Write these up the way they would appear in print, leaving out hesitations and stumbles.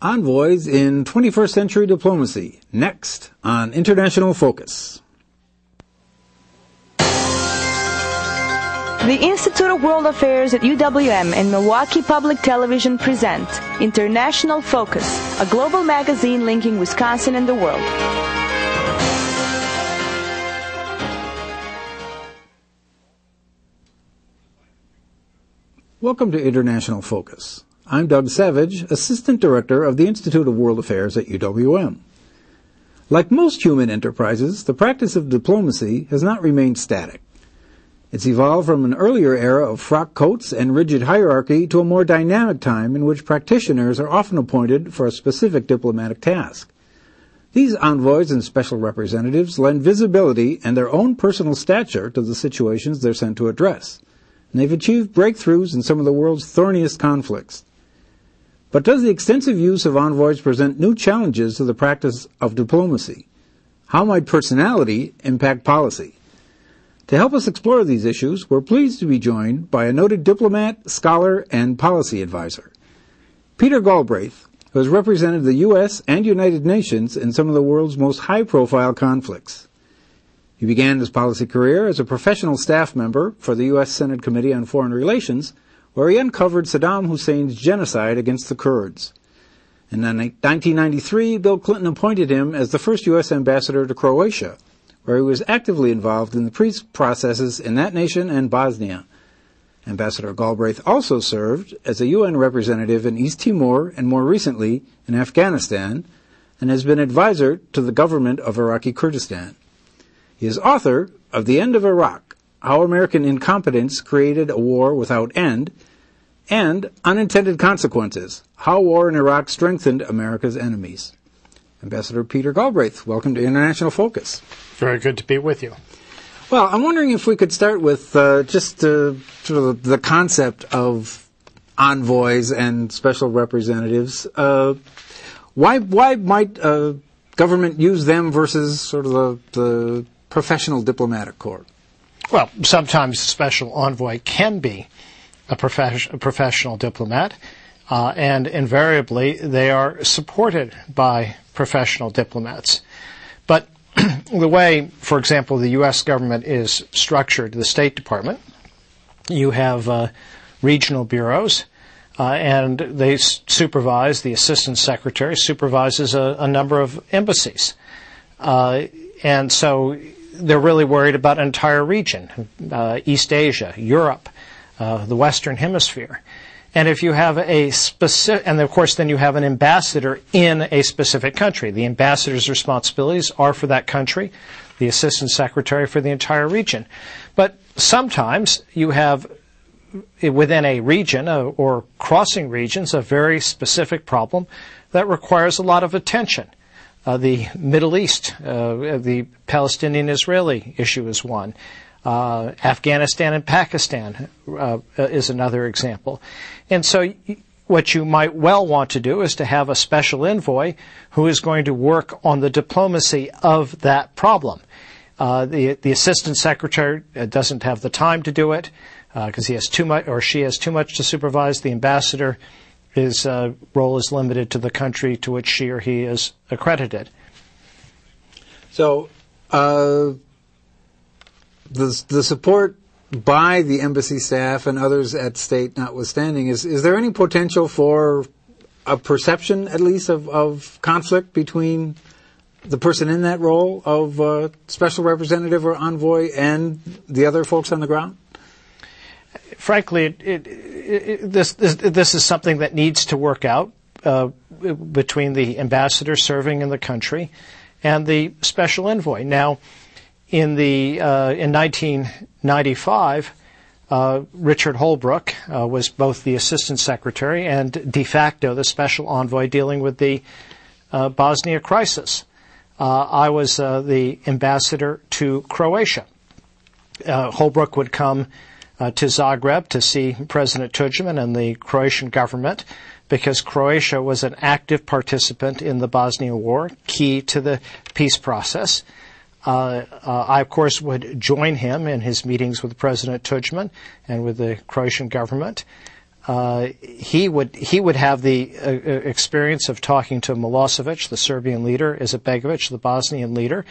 Envoys in 21st Century Diplomacy, next on International Focus. The Institute of World Affairs at UWM and Milwaukee Public Television present International Focus, a global magazine linking Wisconsin and the world. Welcome to International Focus. I'm Doug Savage, Assistant Director of the Institute of World Affairs at UWM. Like most human enterprises, the practice of diplomacy has not remained static. It's evolved from an earlier era of frock coats and rigid hierarchy to a more dynamic time in which practitioners are often appointed for a specific diplomatic task. These envoys and special representatives lend visibility and their own personal stature to the situations they're sent to address. And they've achieved breakthroughs in some of the world's thorniest conflicts. But does the extensive use of envoys present new challenges to the practice of diplomacy? How might personality impact policy? To help us explore these issues, we're pleased to be joined by a noted diplomat, scholar, and policy advisor. Peter Galbraith, who has represented the U.S. and United Nations in some of the world's most high-profile conflicts. He began his policy career as a professional staff member for the U.S. Senate Committee on Foreign Relations, where he uncovered Saddam Hussein's genocide against the Kurds. In 1993, Bill Clinton appointed him as the first U.S. ambassador to Croatia, where he was actively involved in the peace processes in that nation and Bosnia. Ambassador Galbraith also served as a UN representative in East Timor and more recently in Afghanistan, and has been advisor to the government of Iraqi Kurdistan. He is author of The End of Iraq, How American Incompetence Created a War Without End, and Unintended Consequences, How War in Iraq Strengthened America's Enemies. Ambassador Peter Galbraith, welcome to International Focus. Very good to be with you. Well, I'm wondering if we could start with just sort of the concept of envoys and special representatives. Why might government use them versus sort of the professional diplomatic corps? Well, sometimes a special envoy can be a professional diplomat, and invariably they are supported by professional diplomats. But the way, for example, the U.S. government is structured, the State Department, you have regional bureaus, and they supervise, the Assistant Secretary supervises a number of embassies. And so they're really worried about an entire region, East Asia, Europe, the Western Hemisphere. And if you have a specific, and of course then you have an ambassador in a specific country. The ambassador's responsibilities are for that country, the Assistant Secretary for the entire region. But sometimes you have within a region or crossing regions a very specific problem that requires a lot of attention. The Middle East, the Palestinian-Israeli issue is one. Afghanistan and Pakistan is another example. And so what you might well want to do is to have a special envoy who is going to work on the diplomacy of that problem. The Assistant Secretary doesn't have the time to do it because he has too much or she has too much to supervise. The ambassador, his role is limited to the country to which she or he is accredited. So the support by the embassy staff and others at state notwithstanding, is there any potential for a perception, at least, of conflict between the person in that role of special representative or envoy and the other folks on the ground? Frankly, this is something that needs to work out between the ambassador serving in the country and the special envoy. Now, in 1995, Richard Holbrooke was both the Assistant Secretary and de facto the Special Envoy dealing with the Bosnia crisis. I was the ambassador to Croatia. Holbrooke would come to Zagreb to see President Tudjman and the Croatian government because Croatia was an active participant in the Bosnia War, key to the peace process. I, of course, would join him in his meetings with President Tudjman and with the Croatian government. he would have the experience of talking to Milosevic, the Serbian leader, Izetbegovic, the Bosnian leader.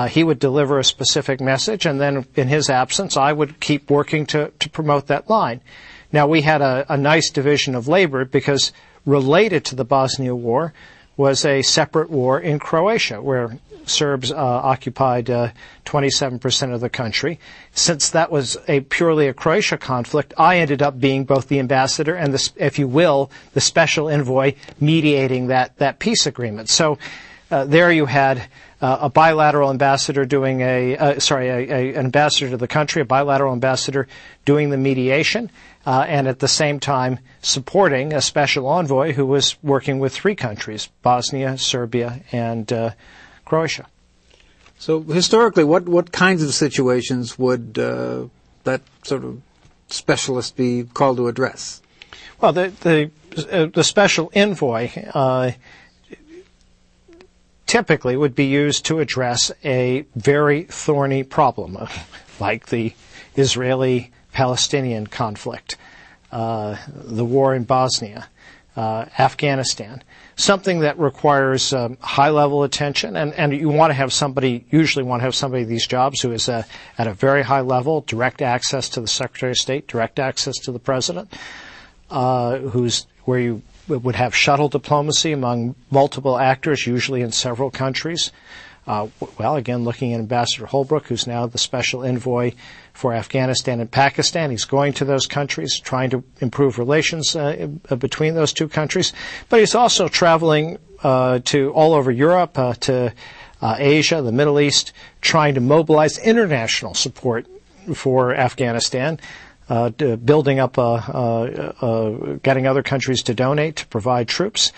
He would deliver a specific message, and then in his absence, I would keep working to promote that line. Now, we had a nice division of labor because related to the Bosnia War was a separate war in Croatia, where Serbs occupied 27% of the country. Since that was purely a Croatia conflict, I ended up being both the ambassador and, if you will, the special envoy mediating that peace agreement. So there you had a bilateral ambassador doing an ambassador to the country, a bilateral ambassador doing the mediation, and at the same time supporting a special envoy who was working with three countries, Bosnia, Serbia, and Croatia. So historically, what kinds of situations would that sort of specialist be called to address? Well, the special envoy typically would be used to address a very thorny problem, like the Israeli-Palestinian conflict, the war in Bosnia, Afghanistan. Something that requires high-level attention, and you usually want to have somebody in these jobs who is at a very high level, direct access to the Secretary of State, direct access to the President, where you would have shuttle diplomacy among multiple actors, usually in several countries. Again, looking at Ambassador Holbrooke, who's now the special envoy for Afghanistan and Pakistan. He's going to those countries, trying to improve relations between those two countries. But he's also traveling to all over Europe, to Asia, the Middle East, trying to mobilize international support for Afghanistan, building up, getting other countries to donate, to provide troops.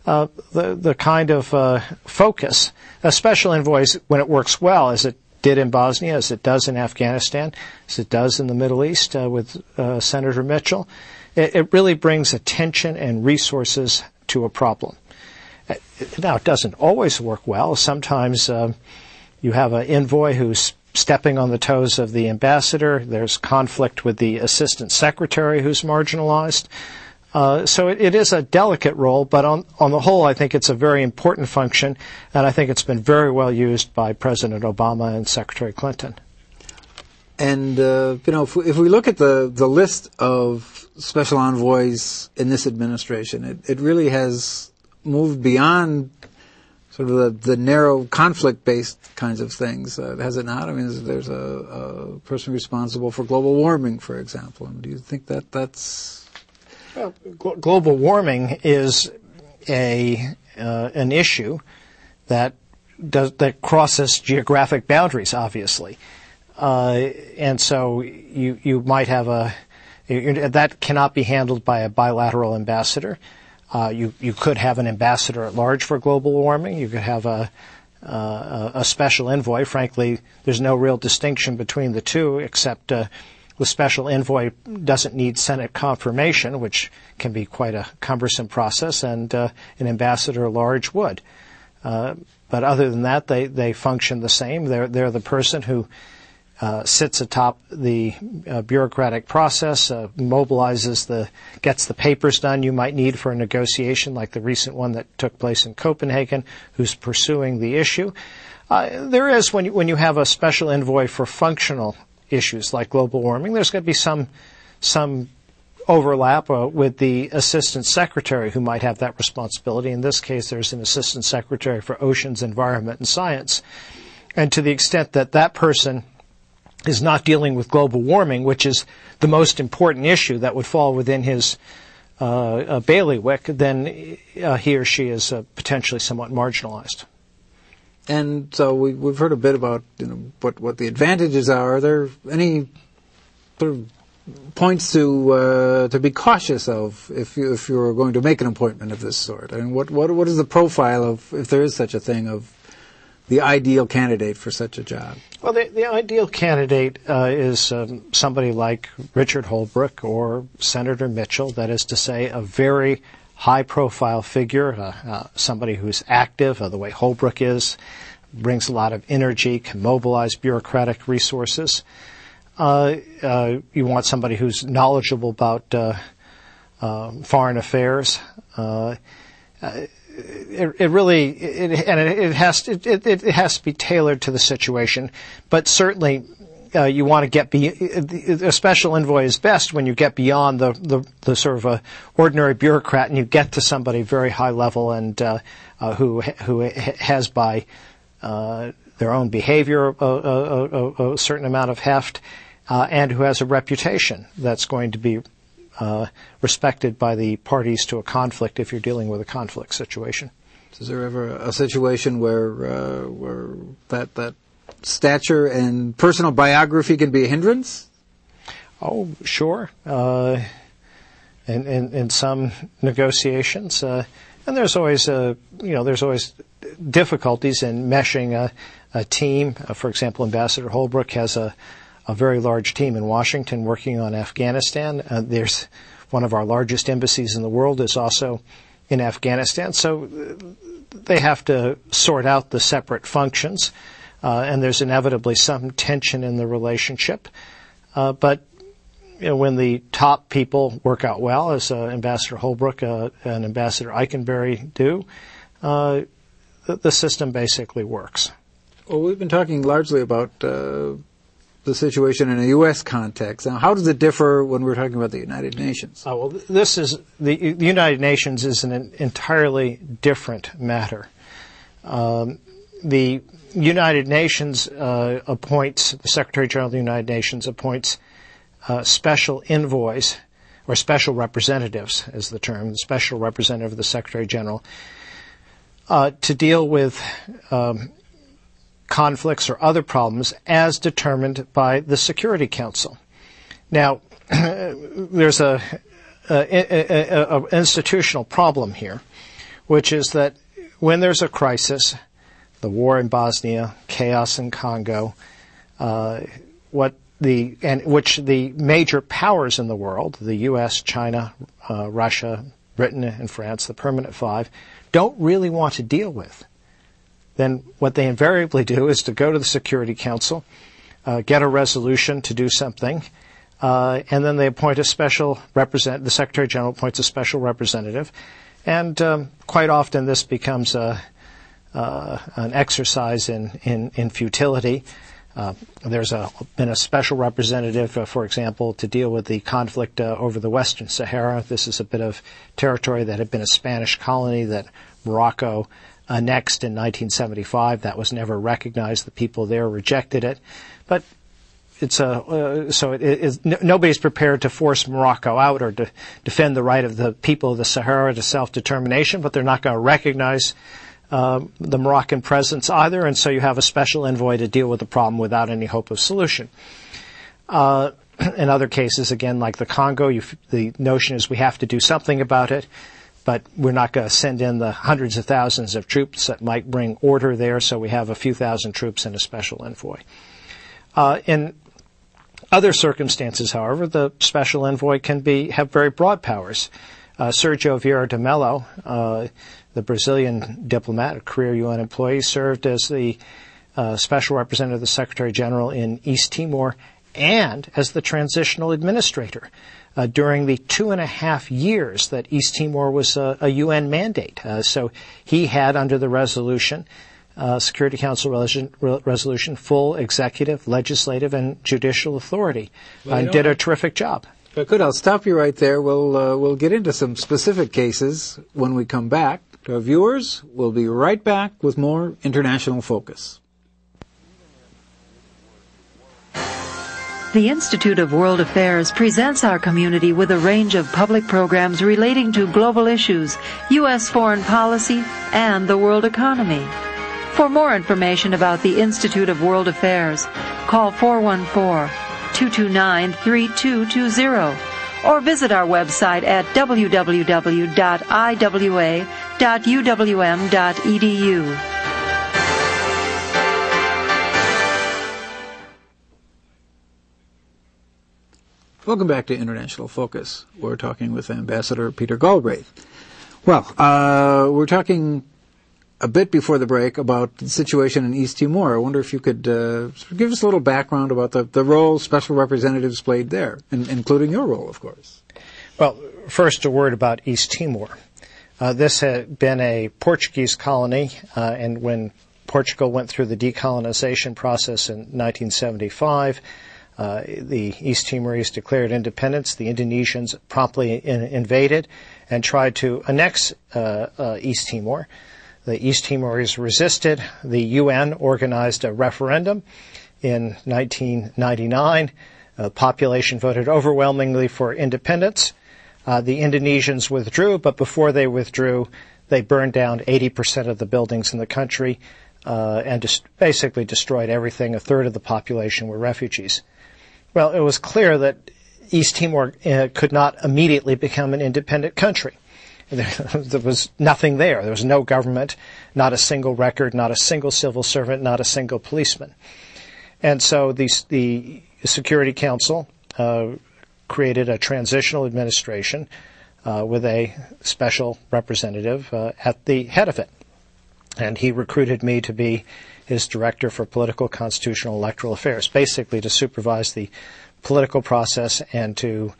The kind of focus, a special envoys, when it works well, as it did in Bosnia, as it does in Afghanistan, as it does in the Middle East with Senator Mitchell, it really brings attention and resources to a problem. Now, it doesn't always work well. Sometimes you have an envoy who's stepping on the toes of the ambassador. There's conflict with the assistant secretary who's marginalized. So it is a delicate role, but on the whole, I think it's a very important function, and I think it's been very well used by President Obama and Secretary Clinton. And if we look at the list of special envoys in this administration, it really has moved beyond sort of the narrow conflict-based kinds of things, has it not? I mean, there's a person responsible for global warming, for example. And do you think that's... Well, global warming is an issue that crosses geographic boundaries, obviously, and so you might have that cannot be handled by a bilateral ambassador. You could have an ambassador at large for global warming. You could have a special envoy. Frankly, there's no real distinction between the two, except the special envoy doesn't need Senate confirmation, which can be quite a cumbersome process, and an ambassador at large would. But other than that, they function the same. They're the person who sits atop the bureaucratic process, gets the papers done you might need for a negotiation, like the recent one that took place in Copenhagen, who's pursuing the issue. There is, when you have a special envoy for functional issues like global warming, there's going to be some overlap with the assistant secretary who might have that responsibility. In this case, there's an assistant secretary for oceans, environment, and science. And to the extent that person is not dealing with global warming, which is the most important issue that would fall within his bailiwick, then he or she is potentially somewhat marginalized. And so we've heard a bit about what the advantages are. Are there any sort of points to be cautious of if you're going to make an appointment of this sort? I mean, what is the profile of, if there is such a thing, of the ideal candidate for such a job? Well, the ideal candidate is somebody like Richard Holbrooke or Senator Mitchell. That is to say, a very high-profile figure, somebody who's active, the way Holbrooke is, brings a lot of energy, can mobilize bureaucratic resources. You want somebody who's knowledgeable about foreign affairs. It has to be tailored to the situation, but certainly you want to get a special envoy is best when you get beyond the sort of ordinary bureaucrat and you get to somebody very high level and who has by their own behavior a certain amount of heft and who has a reputation that's going to be respected by the parties to a conflict if you're dealing with a conflict situation. Is there ever a situation where that stature and personal biography can be a hindrance? Oh, sure. In some negotiations, and there's always difficulties in meshing a team. For example, Ambassador Holbrooke has a very large team in Washington working on Afghanistan. There's one of our largest embassies in the world is also in Afghanistan. So they have to sort out the separate functions, and there's inevitably some tension in the relationship. But when the top people work out well, as Ambassador Holbrooke and Ambassador Eikenberry do, the system basically works. Well, we've been talking largely about the situation in a U.S. context. Now, how does it differ when we're talking about the United Nations? Well, the United Nations is an entirely different matter. The United Nations appoints, the Secretary General of the United Nations appoints special envoys, or special representatives is the term, the special representative of the Secretary General, to deal with conflicts or other problems as determined by the Security Council. Now, there's an institutional problem here, which is that when there's a crisis, the war in Bosnia, chaos in Congo, which the major powers in the world, the U.S., China, Russia, Britain, and France, the Permanent Five, don't really want to deal with, then what they invariably do is to go to the Security Council, get a resolution to do something, and then they appoint a special representative. The Secretary General appoints a special representative, and quite often this becomes an exercise in futility. There's been a special representative, for example, to deal with the conflict over the Western Sahara. This is a bit of territory that had been a Spanish colony that Morocco annexed in 1975. That was never recognized. The people there rejected it. But nobody's prepared to force Morocco out or to defend the right of the people of the Sahara to self-determination, but they're not going to recognize the Moroccan presence either, and so you have a special envoy to deal with the problem without any hope of solution. In other cases, again, like the Congo, the notion is we have to do something about it, but we're not going to send in the hundreds of thousands of troops that might bring order there, so we have a few thousand troops and a special envoy. In other circumstances, however, the special envoy can have very broad powers. Sergio Vieira de Mello, the Brazilian diplomat, a career UN employee, served as the special representative of the Secretary General in East Timor and as the transitional administrator during the 2.5 years that East Timor was a UN mandate. So he had, under the resolution, Security Council resolution, full executive, legislative, and judicial authority, and did a terrific job. Good. I'll stop you right there. We'll get into some specific cases when we come back. To our viewers, we'll be right back with more International Focus. The Institute of World Affairs presents our community with a range of public programs relating to global issues, U.S. foreign policy, and the world economy. For more information about the Institute of World Affairs, call 414-229-3220 or visit our website at www.iwa.uwm.edu. Welcome back to International Focus. We're talking with Ambassador Peter Galbraith. Well, we're talking a bit before the break about the situation in East Timor. I wonder if you could give us a little background about the role special representatives played there, including your role, of course. Well, first a word about East Timor. This had been a Portuguese colony, and when Portugal went through the decolonization process in 1975, the East Timorese declared independence. The Indonesians promptly invaded and tried to annex East Timor. The East Timorese resisted. The UN organized a referendum in 1999. The population voted overwhelmingly for independence. The Indonesians withdrew, but before they withdrew, they burned down 80% of the buildings in the country and basically destroyed everything. A third of the population were refugees. Well, it was clear that East Timor could not immediately become an independent country. There was nothing there. There was no government, not a single record, not a single civil servant, not a single policeman. And so the Security Council created a transitional administration with a special representative at the head of it. And he recruited me to be his director for political, constitutional, electoral affairs, basically to supervise the political process and to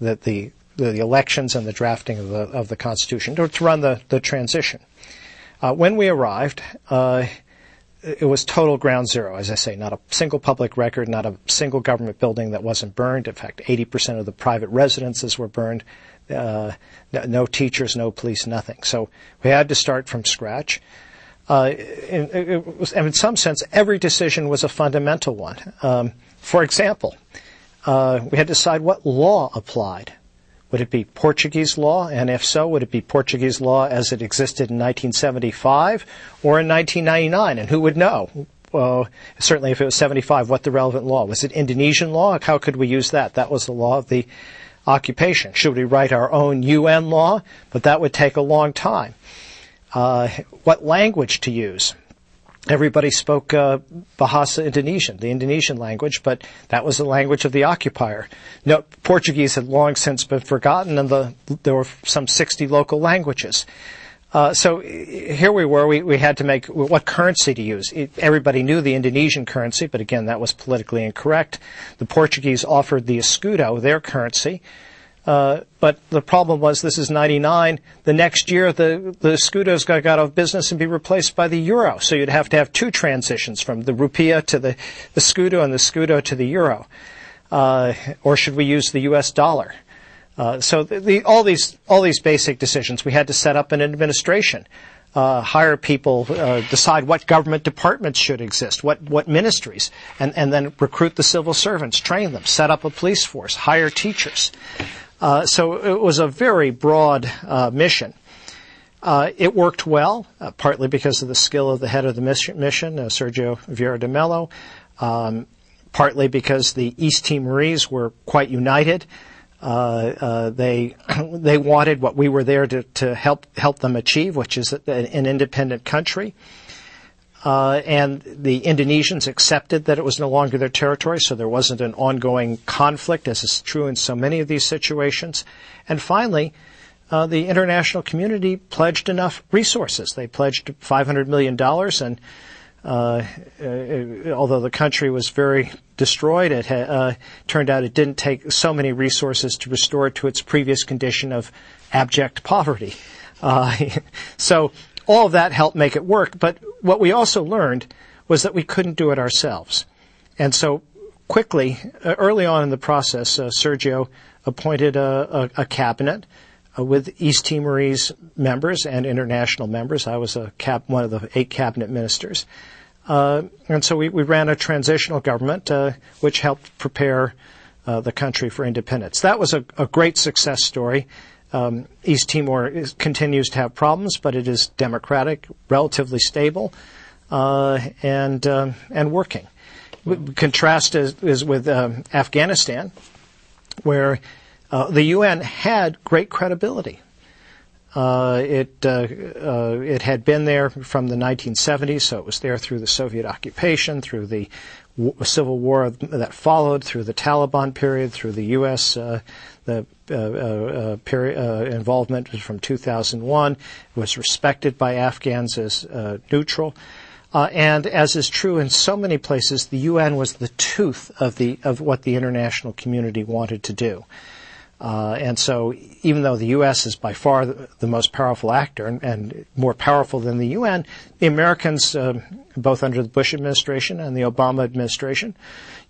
the elections and the drafting of the Constitution, to run the transition. When we arrived, it was total ground zero, as I say, not a single public record, not a single government building that wasn't burned. In fact, 80% of the private residences were burned. No teachers, no police, nothing. So we had to start from scratch. And in some sense, every decision was a fundamental one. For example, we had to decide what law applied. Would it be Portuguese law? And if so, would it be Portuguese law as it existed in 1975 or in 1999? And who would know? Certainly if it was 75, what the relevant law? Was it Indonesian law? How could we use that? That was the law of the occupation. Should we write our own UN law? But that would take a long time. What language to use? Everybody spoke Bahasa Indonesian, the Indonesian language, but that was the language of the occupier. No, Portuguese had long since been forgotten, and there were some 60 local languages. So here we were. We had to make what currency to use. Everybody knew the Indonesian currency, but again, that was politically incorrect. The Portuguese offered the escudo, their currency. But the problem was, this is 99. The next year, the escudos got out of business and be replaced by the euro. So you'd have to have two transitions, from the rupiah to the escudo and the escudo to the euro. Or should we use the U.S. dollar? So all these basic decisions. We had to set up an administration, hire people, decide what government departments should exist, what ministries, and then recruit the civil servants, train them, set up a police force, hire teachers. So it was a very broad mission. It worked well, partly because of the skill of the head of the mission, Sergio Vieira de Mello, partly because the East Timorese were quite united. They wanted what we were there to help them achieve, which is an independent country. And the Indonesians accepted that it was no longer their territory, so there wasn't an ongoing conflict, as is true in so many of these situations. And finally, the international community pledged enough resources. They pledged $500 million, and although the country was very destroyed, it turned out it didn't take so many resources to restore it to its previous condition of abject poverty. So all of that helped make it work, but what we also learned was that we couldn't do it ourselves. And so quickly, early on in the process, Sergio appointed a cabinet with East Timorese members and international members. I was one of the 8 cabinet ministers. And so we ran a transitional government, which helped prepare the country for independence. That was a great success story. East Timor continues to have problems, but it is democratic, relatively stable, and working. Contrast is with Afghanistan, where the UN had great credibility. It had been there from the 1970s, so it was there through the Soviet occupation, through the civil war that followed, through the Taliban period, through the U.S. Involvement from 2001. It was respected by Afghans as neutral. And as is true in so many places, the UN was the tooth of what the international community wanted to do. And so even though the U.S. is by far the most powerful actor and more powerful than the UN, the Americans, both under the Bush administration and the Obama administration,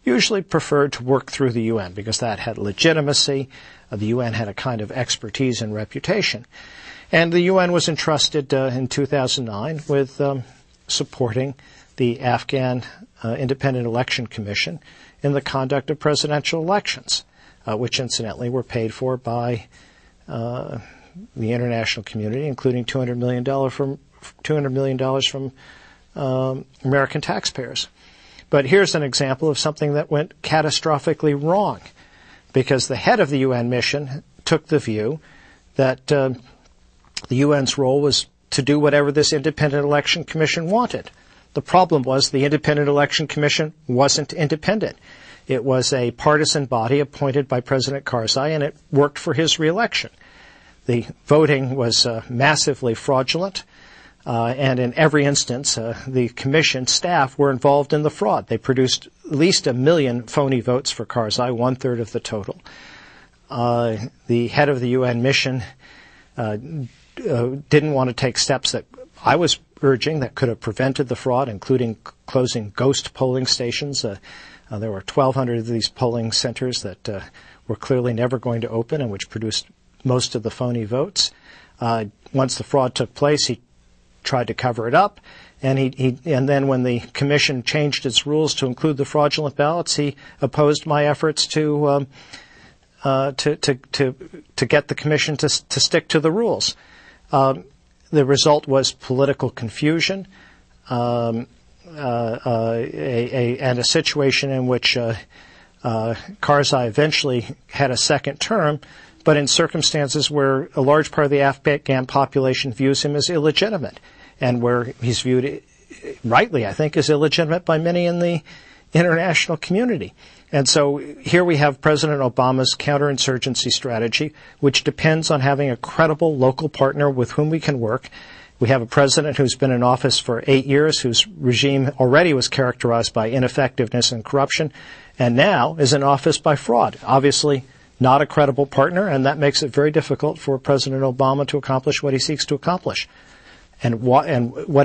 usually preferred to work through the UN because that had legitimacy. The UN had a kind of expertise and reputation. And the UN was entrusted in 2009 with supporting the Afghan Independent Election Commission in the conduct of presidential elections, which incidentally were paid for by the international community, including $200 million from American taxpayers. But here's an example of something that went catastrophically wrong, because the head of the UN mission took the view that the UN's role was to do whatever this Independent Election Commission wanted. The problem was the Independent Election Commission wasn't independent. It was a partisan body appointed by President Karzai, and it worked for his reelection. The voting was massively fraudulent, and in every instance, the commission staff were involved in the fraud. They produced at least 1 million phony votes for Karzai, 1/3 of the total. The head of the UN mission didn't want to take steps that I was urging that could have prevented the fraud, including closing ghost polling stations. There were 1,200 of these polling centers that were clearly never going to open and which produced most of the phony votes. Once the fraud took place, he tried to cover it up, and then when the commission changed its rules to include the fraudulent ballots, he opposed my efforts to get the commission to stick to the rules. The result was political confusion, and a situation in which Karzai eventually had a second term, but in circumstances where a large part of the Afghan population views him as illegitimate, and where he's viewed, rightly, I think, as illegitimate by many in the international community. And so here we have President Obama's counterinsurgency strategy, which depends on having a credible local partner with whom we can work. We have a president who's been in office for 8 years, whose regime already was characterized by ineffectiveness and corruption, and now is in office by fraud. Obviously not a credible partner, and that makes it very difficult for President Obama to accomplish what he seeks to accomplish. And what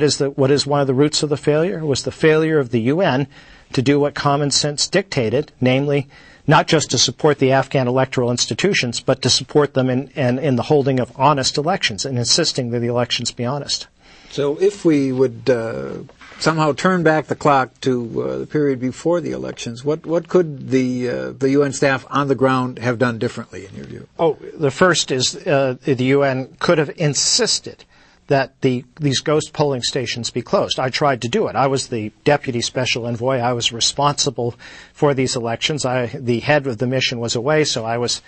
is one of the roots of the failure? It was the failure of the UN to do what common sense dictated, namely not just to support the Afghan electoral institutions, but to support them in the holding of honest elections and insisting that the elections be honest. So if we would somehow turn back the clock to the period before the elections, what could the UN staff on the ground have done differently, in your view? Oh, the first is the UN could have insisted that these ghost polling stations be closed. I tried to do it. I was the deputy special envoy. I was responsible for these elections. The head of the mission was away, so I was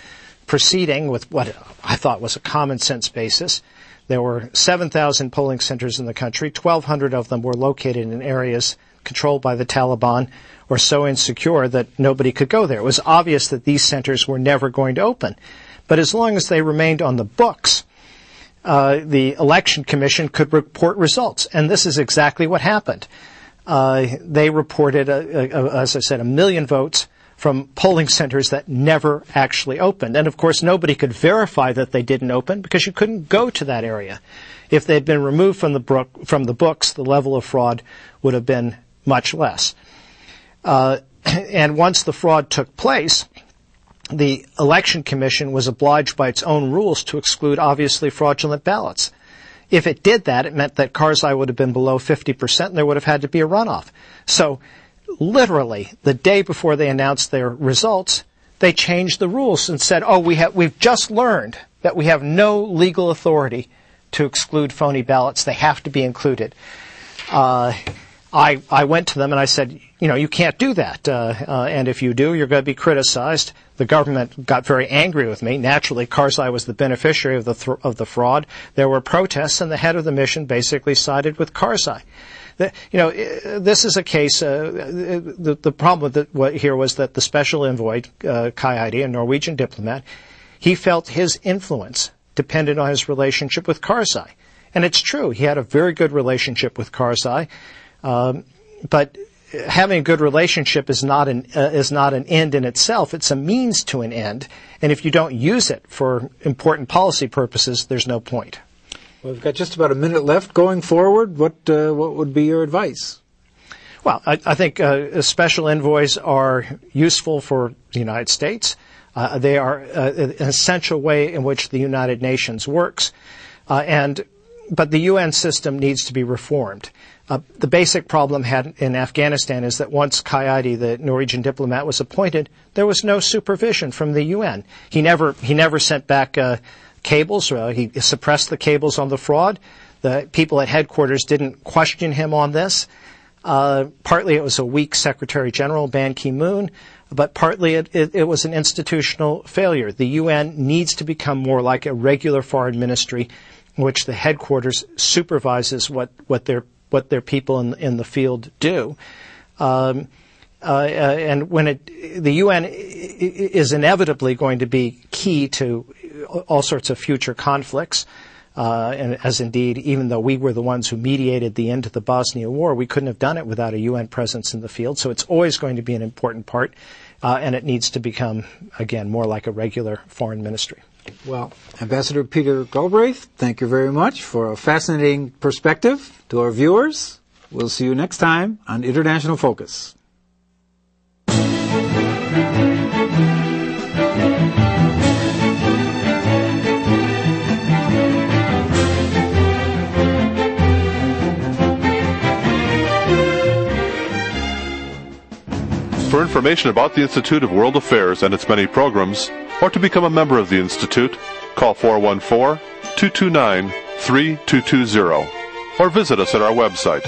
proceeding with what I thought was a common sense basis. There were 7,000 polling centers in the country. 1,200 of them were located in areas controlled by the Taliban or so insecure that nobody could go there. It was obvious that these centers were never going to open. But as long as they remained on the books, the election commission could report results, and this is exactly what happened. They reported, as I said, 1 million votes from polling centers that never actually opened. And of course, nobody could verify that they didn't open because you couldn't go to that area. If they'd been removed from the books, the level of fraud would have been much less. And once the fraud took place, the election commission was obliged by its own rules to exclude obviously fraudulent ballots. If it did that, it meant that Karzai would have been below 50% and there would have had to be a runoff. So literally, the day before they announced their results, they changed the rules and said, we've just learned that we have no legal authority to exclude phony ballots. They have to be included. I went to them and I said, you can't do that. And if you do, you're going to be criticized. The government got very angry with me. Naturally, Karzai was the beneficiary of the fraud. There were protests, and the head of the mission basically sided with Karzai. This is a case. The problem here was that the special envoy, Kai Heidi, a Norwegian diplomat, he felt his influence depended on his relationship with Karzai. And it's true. He had a very good relationship with Karzai. But having a good relationship is not an end in itself. It's a means to an end. And if you don't use it for important policy purposes, there's no point. Well, we've got just about a minute left. Going forward, what would be your advice? Well, I think special envoys are useful for the United States. They are an essential way in which the United Nations works. But the UN system needs to be reformed. The basic problem in Afghanistan is that once Kayati, the Norwegian diplomat, was appointed, there was no supervision from the UN. He never sent back cables. He suppressed the cables on the fraud. The people at headquarters didn't question him on this. Partly it was a weak Secretary General, Ban Ki-moon, but partly it was an institutional failure. The UN needs to become more like a regular foreign ministry in which the headquarters supervises what their people in the field do. And when the UN is inevitably going to be key to all sorts of future conflicts, and as indeed, even though we were the ones who mediated the end of the Bosnia War, we couldn't have done it without a UN presence in the field. So it's always going to be an important part, and it needs to become, again, more like a regular foreign ministry. Well, Ambassador Peter Galbraith, thank you very much for a fascinating perspective to our viewers. We'll see you next time on International Focus. For information about the Institute of World Affairs and its many programs, or to become a member of the Institute, call 414-229-3220 or visit us at our website,